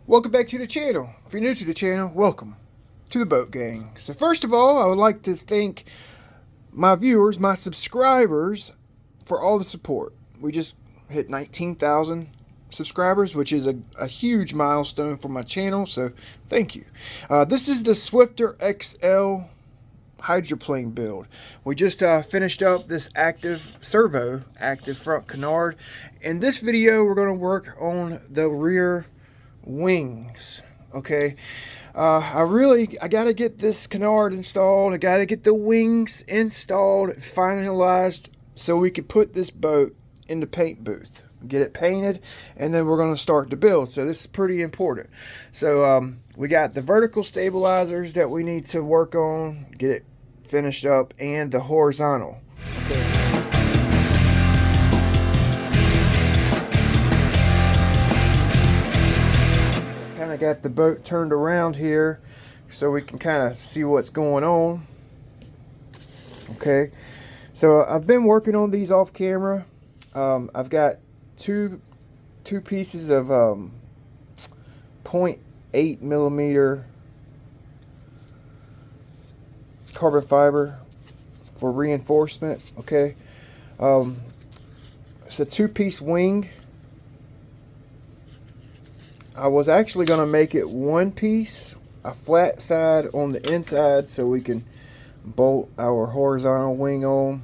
Welcome back to the channel. If you're new to the channel, welcome to the Boat Gang. So first of all, I would like to thank my viewers, my subscribers, for all the support. We just hit 19,000 subscribers, which is a huge milestone for my channel, so thank you. This is the Swifter XL hydroplane build. We just finished up this active front canard. In this video, we're going to work on the rear wings. Okay, I gotta get this canard installed. I gotta get the wings installed, finalized, so we can put this boat in the paint booth, get it painted, and then we're going to start the build. So this is pretty important. So we got the vertical stabilizers that we need to work on, get it finished up, and the horizontal. Okay. Kind of got the boat turned around here so we can kind of see what's going on. Okay, so I've been working on these off camera. I've got two pieces of 0.8 millimeter carbon fiber for reinforcement. Okay, it's a two-piece wing. I was actually going to make it one piece, a flat side on the inside, so we can bolt our horizontal wing on.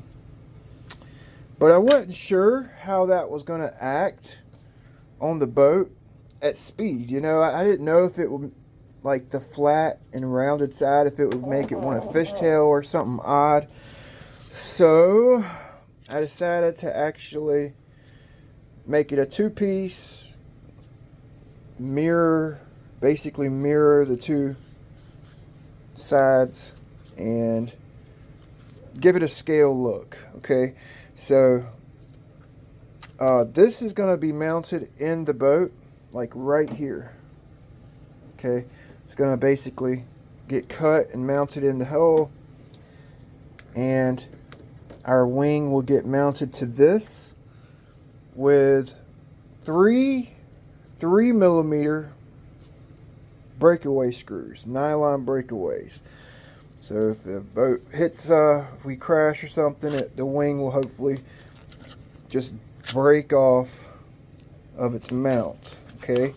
But I wasn't sure how that was going to act on the boat at speed. You know, I didn't know if it would, like the flat and rounded side, if it would make it want a fishtail or something odd. So I decided to actually make it a two-piece, basically mirror the two sides and give it a scale look. Okay, so this is going to be mounted in the boat, like right here. Okay, it's going to basically get cut and mounted in the hull, and our wing will get mounted to this with three 3mm breakaway screws, nylon breakaways. So if the boat hits, if we crash or something, the wing will hopefully just break off of its mount. Okay,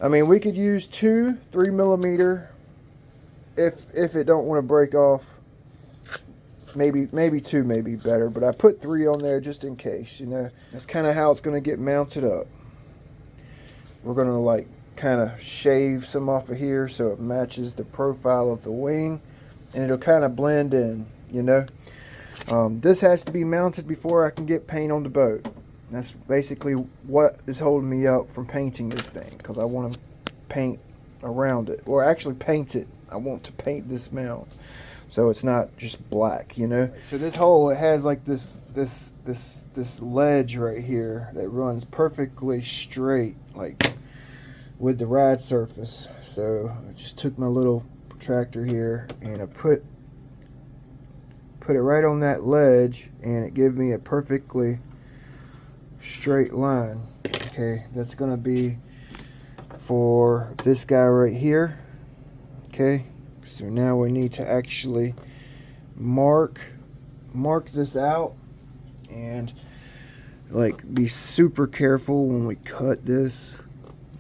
I mean, we could use two 3mm if it don't want to break off. Maybe two may be better, but I put three on there just in case. You know, that's kind of how it's going to get mounted up. We're going to like kind of shave some off of here so it matches the profile of the wing, and it'll kind of blend in, you know. This has to be mounted before I can get paint on the boat. That's basically what is holding me up from painting this thing, because I want to paint around it, or actually paint it. I want to paint this mount so it's not just black, you know. So this hole, it has like this ledge right here that runs perfectly straight, like with the ride surface. So I just took my little protractor here and I put it right on that ledge, and it gave me a perfectly straight line. Okay, that's gonna be for this guy right here. Okay, so now we need to actually mark this out, and like be super careful when we cut this.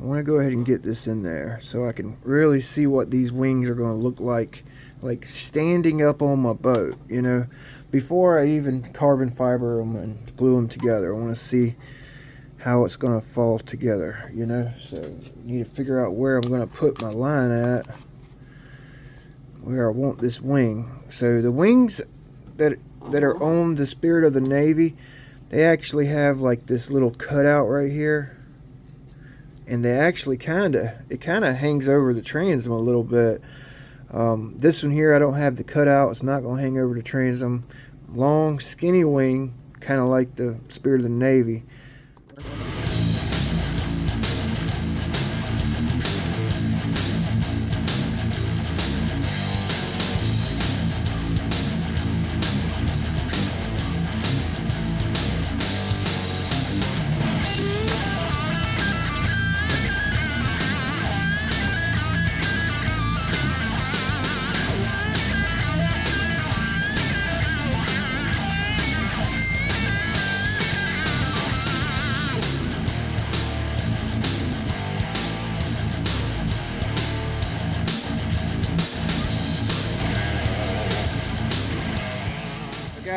I want to go ahead and get this in there so I can really see what these wings are going to look like standing up on my boat, you know, before I even carbon fiber them and glue them together. I want to see how it's going to fall together, you know. So I need to figure out where I'm going to put my line at, where I want this wing. So the wings that are on the Spirit of the Navy, they actually have like this little cutout right here, and they actually kind of hangs over the transom a little bit. This one here, I don't have the cutout. It's not going to hang over the transom. Long, skinny wing, kind of like the Spirit of the Navy.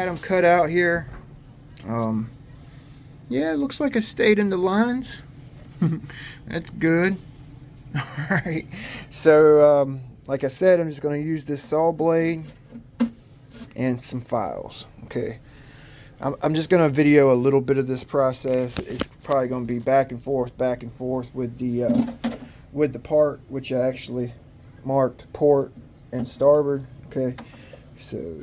had them cut out here. Yeah, it looks like I stayed in the lines. That's good. Alright, so like I said, I'm just going to use this saw blade and some files. Okay, I'm just going to video a little bit of this process. It's probably going to be back and forth with the part, which I actually marked port and starboard. Okay, so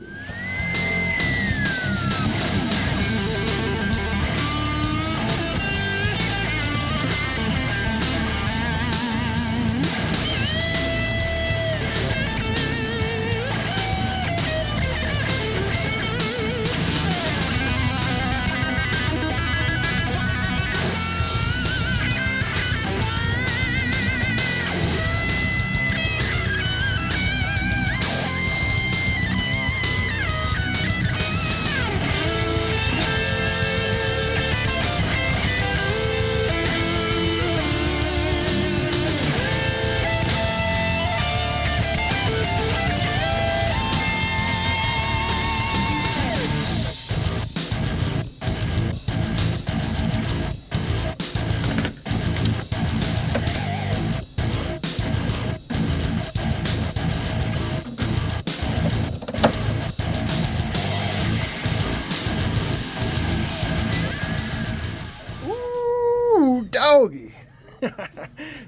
doggy.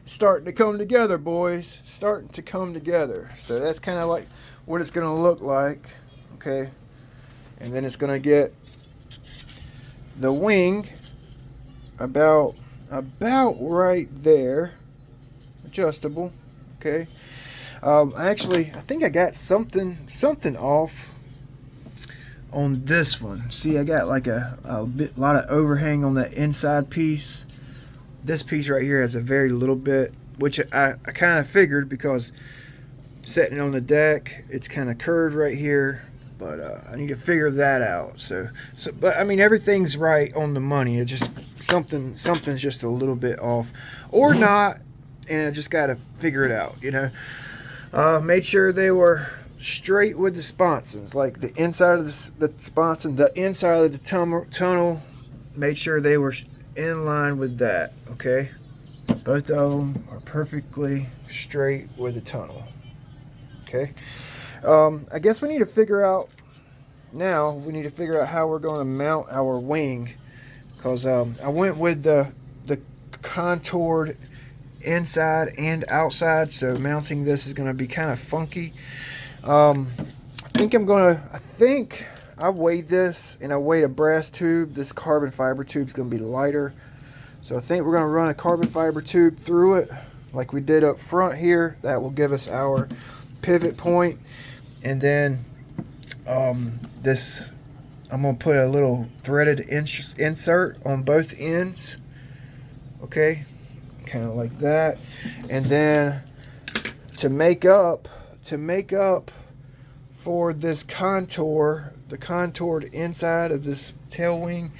Starting to come together, boys. Starting to come together. So that's kind of like what it's going to look like. Okay. And then it's going to get the wing about right there. Adjustable. Okay. Actually, I think I got something off on this one. See, I got like a lot of overhang on that inside piece. This piece right here has a very little bit, which I kind of figured, because setting it on the deck, it's kind of curved right here, but I need to figure that out. So but I mean, everything's right on the money. It just something's just a little bit off, or not, and I just got to figure it out. You know, made sure they were straight with the sponsons, like the inside of the sponson, the inside of the tunnel. Made sure they were in line with that. Okay, both of them are perfectly straight with the tunnel. Okay, I guess we need to figure out how we're going to mount our wing, because I went with the contoured inside and outside, so mounting this is going to be kind of funky. I think I weighed this, and I weighed a brass tube. This carbon fiber tube is going to be lighter, so I think we're going to run a carbon fiber tube through it like we did up front here. That will give us our pivot point. And then this, I'm going to put a little threaded insert on both ends. Okay, kind of like that. And then to make up for this contour, the contoured inside of this tail wing,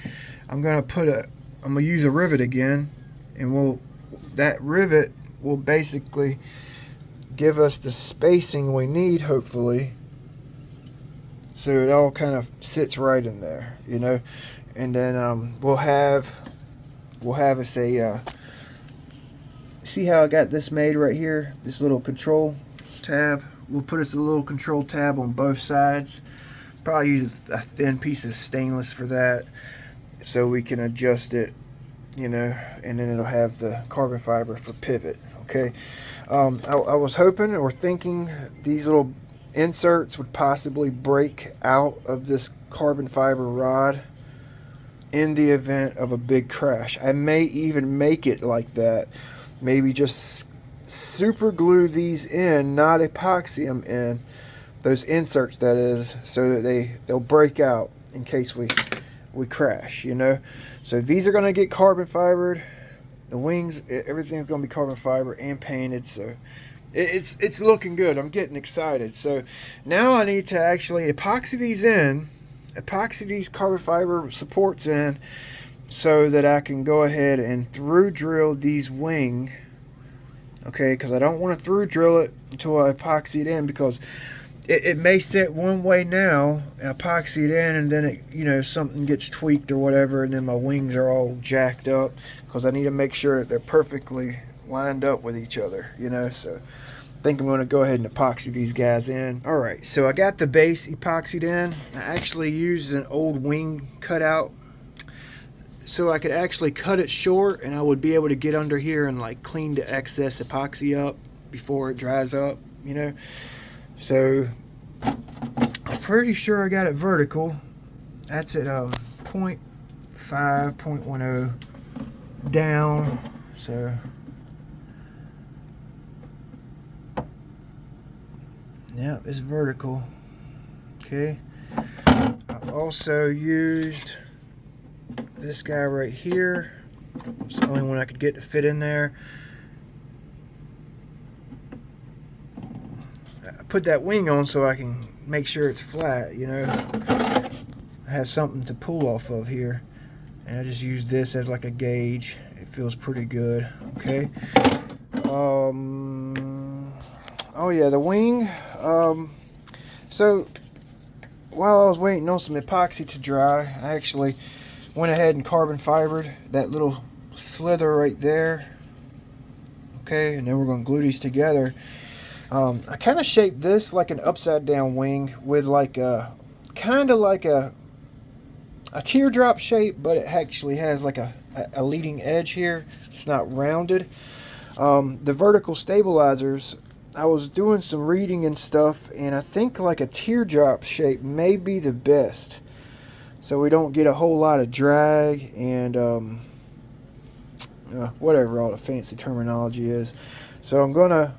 I'm going to use a rivet again, and that rivet will basically give us the spacing we need, hopefully, so it all kind of sits right in there, you know. And then we'll have us a see how I got this made right here, this little control tab. We'll put us a little control tab on both sides. Probably use a thin piece of stainless for that, so we can adjust it, you know, and then it'll have the carbon fiber for pivot. Okay, I was hoping or thinking these little inserts would possibly break out of this carbon fiber rod in the event of a big crash. I may even make it like that. Maybe just super glue these in, not epoxy them in, those inserts that is, so that they'll break out in case we crash, you know. So these are going to get carbon fibered. The wings, everything's going to be carbon fiber and painted, so it's looking good. I'm getting excited. So now I need to actually epoxy these carbon fiber supports in, so that I can go ahead and through drill these wing. Okay, because I don't want to through drill it until I epoxy it in, because it may sit one way now, epoxy it in, and then it, you know, something gets tweaked or whatever, and then my wings are all jacked up, because I need to make sure that they're perfectly lined up with each other, you know. So I think I'm going to go ahead and epoxy these guys in. All right, so I got the base epoxied in. I actually used an old wing cutout so I could actually cut it short, and I would be able to get under here and like clean the excess epoxy up before it dries up, you know. So I'm pretty sure I got it vertical. That's at 0.5, 0.10 down. So yeah, it's vertical. Okay. I've also used this guy right here. It's the only one I could get to fit in there. I put that wing on so I can make sure it's flat, you know. I have something to pull off of here, and I just use this as like a gauge. It feels pretty good. Okay. Oh yeah, the wing. So while I was waiting on some epoxy to dry, I actually went ahead and carbon fibered that little slither right there. Okay, and then we're going to glue these together. I kind of shaped this like an upside down wing with like a kind of like a teardrop shape, but it actually has like a leading edge here. It's not rounded. The vertical stabilizers, I was doing some reading and stuff, and I think like a teardrop shape may be the best, so we don't get a whole lot of drag and whatever all the fancy terminology is. So I'm gonna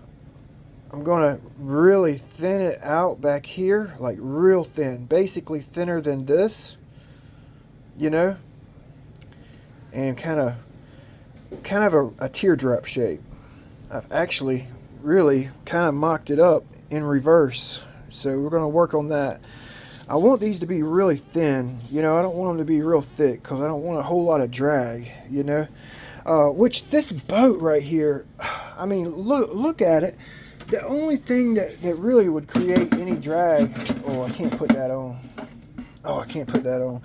really thin it out back here, like real thin, basically thinner than this, you know, and kind of a teardrop shape. I've actually really kind of mocked it up in reverse, so we're going to work on that. I want these to be really thin, you know. I don't want them to be real thick because I don't want a whole lot of drag, you know. Which this boat right here, I mean, look at it. The only thing that really would create any drag, oh, I can't put that on. Oh, I can't put that on.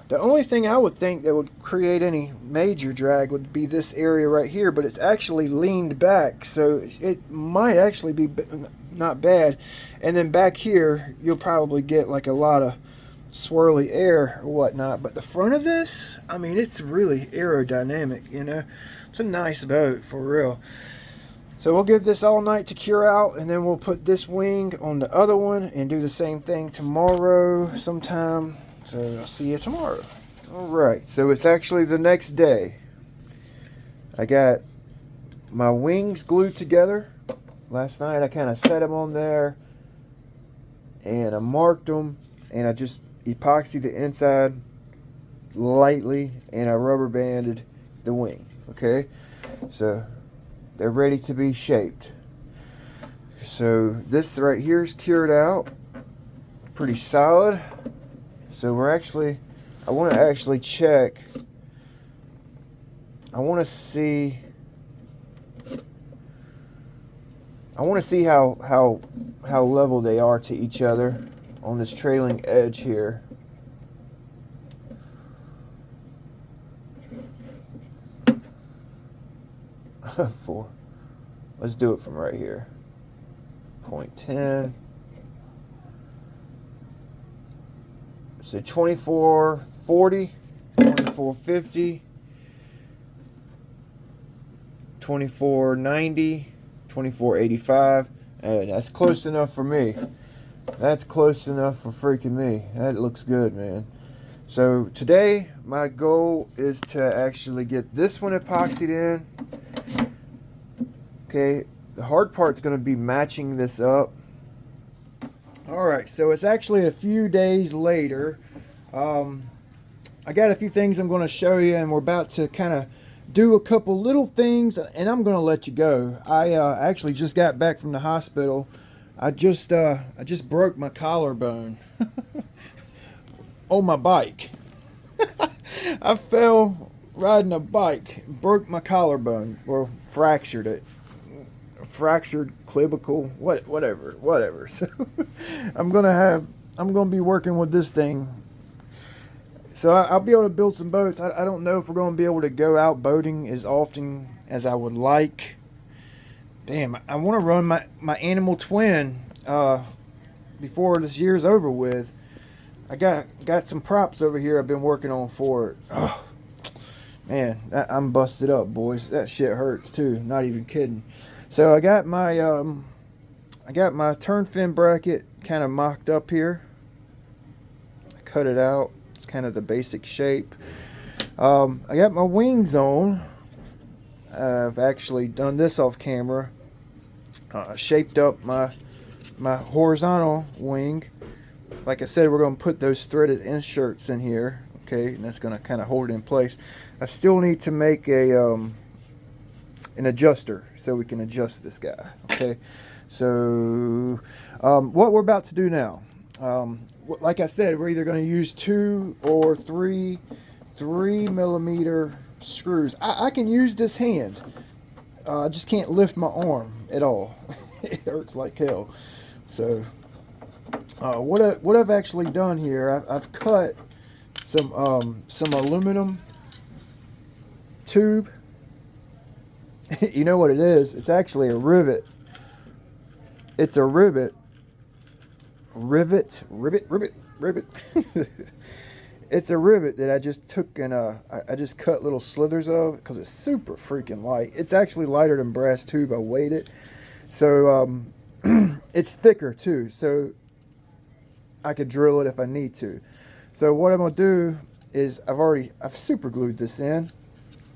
The only thing I would think that would create any major drag would be this area right here, but it's actually leaned back, so it might actually be not bad. And then back here, you'll probably get like a lot of swirly air or whatnot, but the front of this, I mean, it's really aerodynamic, you know. It's a nice boat for real. So we'll give this all night to cure out, and then we'll put this wing on the other one and do the same thing tomorrow sometime. So I'll see you tomorrow. Alright, so it's actually the next day. I got my wings glued together. Last night I kind of set them on there, and I marked them, and I just epoxied the inside lightly, and I rubber banded the wing. Okay, so they're ready to be shaped. So this right here is cured out, pretty solid. So we're actually, I want to actually check. I want to see how level they are to each other on this trailing edge here. Let's do it from right here. 0.10. So 2440, 2450, 2490, 2485. And that's close enough for me. That's close enough for freaking me. That looks good, man. So today my goal is to actually get this one epoxied in. Okay, the hard part's going to be matching this up. Alright, so it's actually a few days later. I got a few things I'm going to show you, and we're about to kind of do a couple little things, and I'm going to let you go. I actually just got back from the hospital. I just broke my collarbone on my bike. I fell riding a bike, broke my collarbone, or fractured it. fractured clavicle, whatever. So I'm gonna be working with this thing. So I'll be able to build some boats. I don't know if we're going to be able to go out boating as often as I would like. Damn, I want to run my Animal Twin before this year's over with. I got some props over here I've been working on for it. Oh, man, I'm busted up, boys. That shit hurts too. Not even kidding. So I got my turn fin bracket kind of mocked up here. I cut it out. It's kind of the basic shape. I got my wings on. I've actually done this off camera. Shaped up my horizontal wing. Like I said, we're going to put those threaded inserts in here, okay, and that's going to kind of hold it in place. I still need to make an adjuster so we can adjust this guy, okay. So what we're about to do now, like I said, we're either going to use 2 or 3 3mm screws. I can use this hand. I just can't lift my arm at all. It hurts like hell. So what I've actually done here, I've cut some aluminum tube. You know what it is? It's actually a rivet. It's a rivet. Rivet. It's a rivet that I just took and I just cut little slithers of because it's super freaking light. It's actually lighter than brass tube. I weighed it. So it's thicker too. So I could drill it if I need to. So what I'm gonna do is I've super glued this in,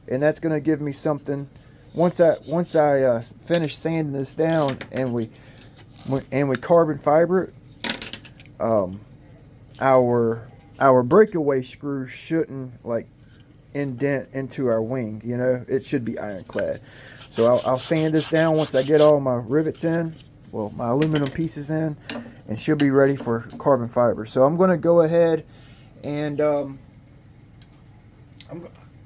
and that's gonna give me something. Once I finish sanding this down and we carbon fiber it, our breakaway screw shouldn't like indent into our wing. You know, it should be ironclad. So I'll sand this down once I get all my rivets in, well, my aluminum pieces in, and she'll be ready for carbon fiber. So I'm going to go ahead and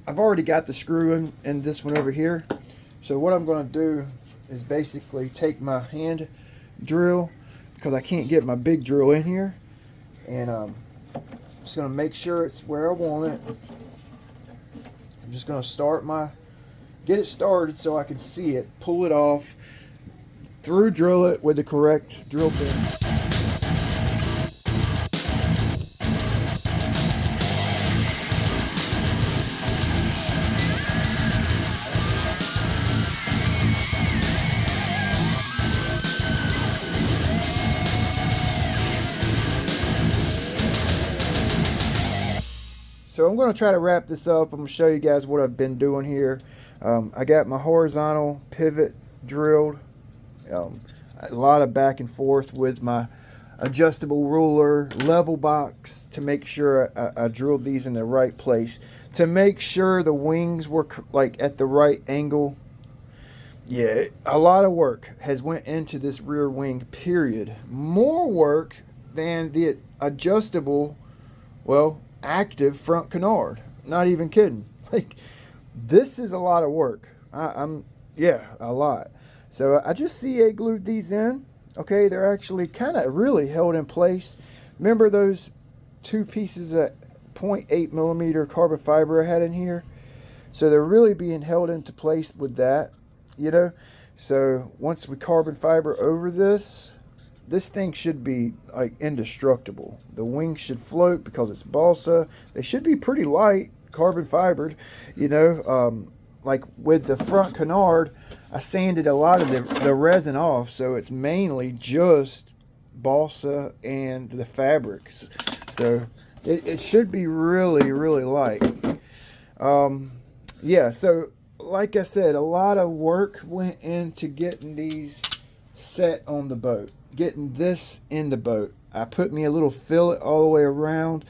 I've already got the screw in this one over here. So what I'm going to do is basically take my hand drill, because I can't get my big drill in here, and I'm just going to make sure it's where I want it. I'm just going to get it started so I can see it, pull it off, through drill it with the correct drill bit. So I'm going to try to wrap this up. I'm going to show you guys what I've been doing here. I got my horizontal pivot drilled. A lot of back and forth with my adjustable ruler, level box, to make sure I drilled these in the right place, to make sure the wings were like at the right angle. Yeah, a lot of work has went into this rear wing, period. More work than the adjustable, well, active front canard. Not even kidding. Like, this is a lot of work. Yeah, a lot. So I just CA glued these in. Okay, they're actually kind of really held in place. Remember those 2 pieces of 0.8mm carbon fiber I had in here? So they're really being held into place with that, you know. So once we carbon fiber over this thing should be like indestructible. The wings should float because it's balsa. They should be pretty light, carbon fibered, you know. Like with the front canard, I sanded a lot of the resin off, so it's mainly just balsa and the fabrics. So it should be really, really light. Yeah, so like I said, a lot of work went into getting these set on the boat, getting this in the boat. I put me a little fillet all the way around.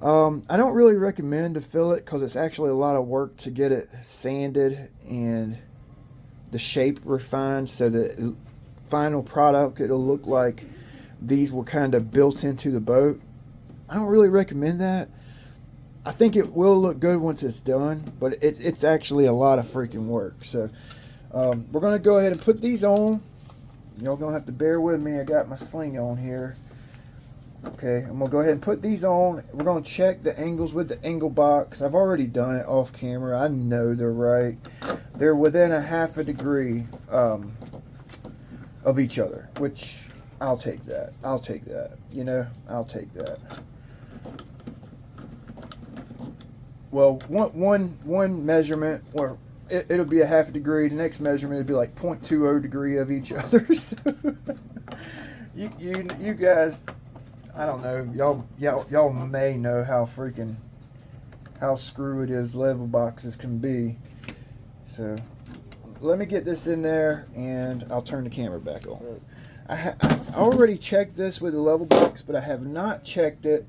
I don't really recommend the fillet because it's actually a lot of work to get it sanded and the shape refined, so the final product, it'll look like these were kind of built into the boat. I don't really recommend that. I think it will look good once it's done, but it's actually a lot of freaking work. So We're going to go ahead and put these on. Y'all going to have to bear with me. I got my sling on here. Okay, I'm going to go ahead and put these on. We're going to check the angles with the angle box. I've already done it off camera. I know they're right. They're within a half a degree of each other, which I'll take that. I'll take that. You know, I'll take that. Well, one measurement, or it'll be a half a degree. The next measurement will be like 0.20 degree of each other. So you guys, I don't know. Y'all may know how screwy level boxes can be. So let me get this in there, and I'll turn the camera back on. I already checked this with the level box, but I have not checked it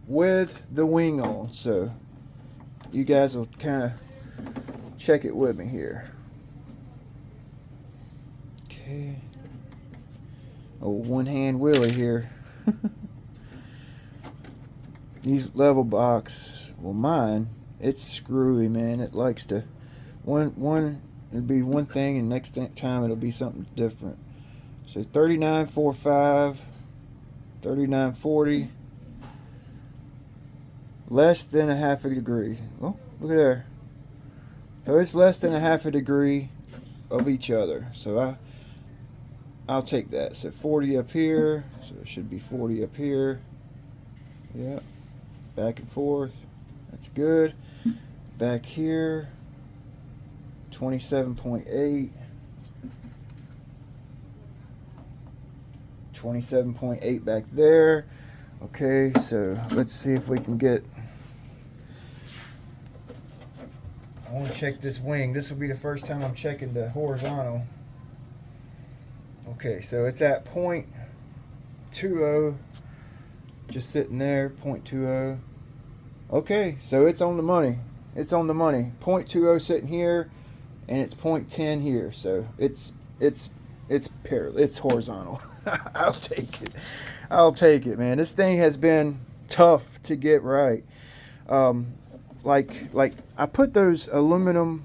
with the wing on. So you guys will kind of check it with me here. Okay. Oh, one hand wheelie here. These level box, well, mine, it's screwy, man. It likes to it'll be one thing, and next time it'll be something different. So 39.45, 39.40, less than a half a degree. Oh, look at there. So it's less than a half a degree of each other. So I'll take that. So 40 up here. So it should be 40 up here. Yep. Back and forth. That's good. Back here. 27.8. 27.8 back there. Okay, so let's see if we can get. I want to check this wing. This will be the first time I'm checking the horizontal. Okay, so it's at 0.20, just sitting there, 0.20. Okay, so it's on the money. It's on the money. 0.20 sitting here, and it's 0.10 here. So it's parallel. It's horizontal. I'll take it. I'll take it, man. This thing has been tough to get right. Like I put those aluminum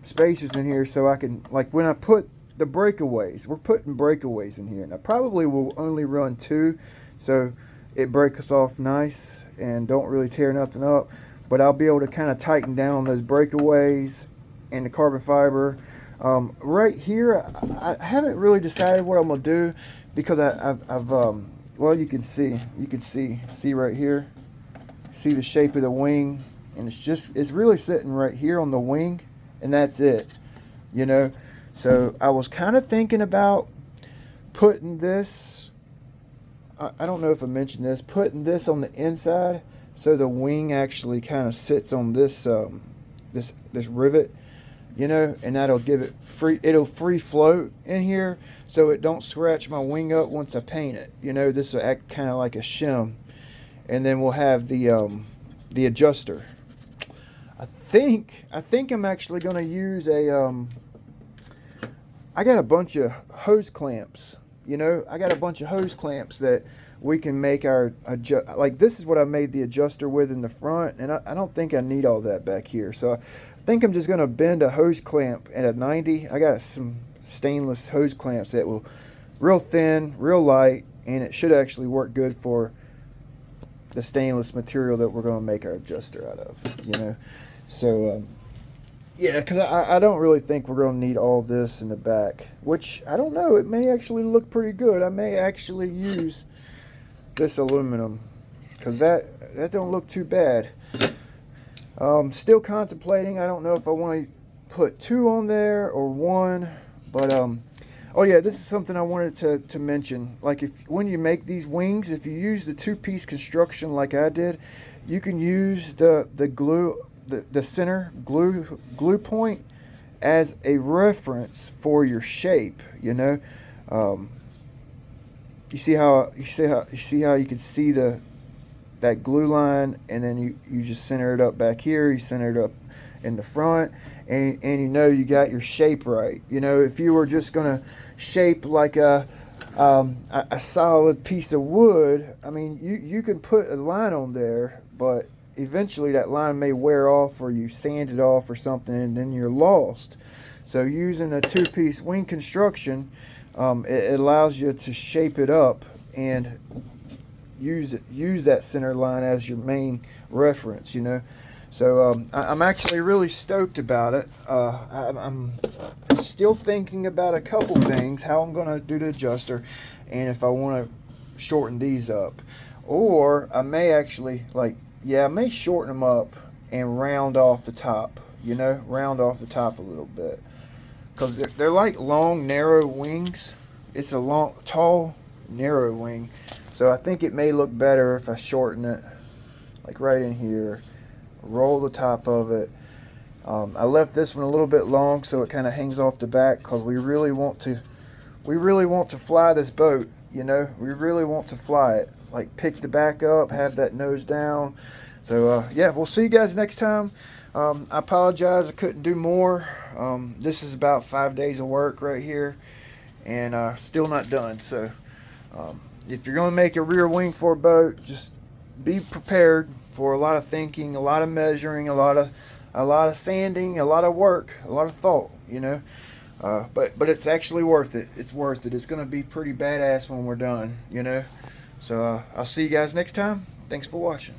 spacers in here so I can, like when I put the breakaways, we're putting breakaways in here, and I probably will only run 2, so it breaks off nice and don't really tear nothing up. But I'll be able to kind of tighten down those breakaways and the carbon fiber. Right here, I haven't really decided what I'm gonna do, because I've well, you can see right here, see the shape of the wing, and it's really sitting right here on the wing, and that's it, you know. So I was kind of thinking about putting this, I don't know if I mentioned this, putting this on the inside so the wing actually kind of sits on this this rivet, you know, and that'll give it it'll free float in here so it don't scratch my wing up once I paint it. You know, this will act kind of like a shim. And then we'll have the adjuster. I think I'm actually going to use I got a bunch of hose clamps, you know. I got a bunch of hose clamps that we can make our like this is what I made the adjuster with in the front, and I don't think I need all that back here. So I think I'm just going to bend a hose clamp at a 90. I got some stainless hose clamps that will real thin, real light, and it should actually work good for the stainless material that we're going to make our adjuster out of, you know. So yeah, because I don't really think we're going to need all this in the back, which I don't know, it may actually look pretty good. I may actually use this aluminum, because that don't look too bad. Still contemplating. I don't know if I want to put 2 on there or 1, but oh yeah, this is something I wanted to mention. Like when you make these wings, if you use the 2-piece construction like I did, you can use the glue, the center glue point as a reference for your shape, you know. You see how you can see that glue line, and then you just center it up back here, you center it up in the front, and you know you got your shape right. You know, if you were just gonna shape like a solid piece of wood, I mean, you can put a line on there, but eventually that line may wear off, or you sand it off or something, and then you're lost. So using a two-piece wing construction, it allows you to shape it up and use that center line as your main reference, you know. So I'm actually really stoked about it. I'm still thinking about a couple things, how I'm going to do the adjuster, and if I want to shorten these up. Or I may actually, I may shorten them up and round off the top, you know, round off the top a little bit. Because they're like long, narrow wings. It's a long, tall, narrow wing. So I think it may look better if I shorten it, like right in here, roll the top of it. I left this one a little bit long so it kind of hangs off the back, because we really want to fly this boat, you know. We really want to fly it, like pick the back up, have that nose down. So yeah, we'll see you guys next time. I apologize I couldn't do more. This is about 5 days of work right here, and still not done. So if you're going to make a rear wing for a boat, just be prepared for a lot of thinking, a lot of measuring, a lot of sanding, a lot of work, a lot of thought, you know. But it's actually worth it. It's worth it. It's going to be pretty badass when we're done, you know. So I'll see you guys next time. Thanks for watching.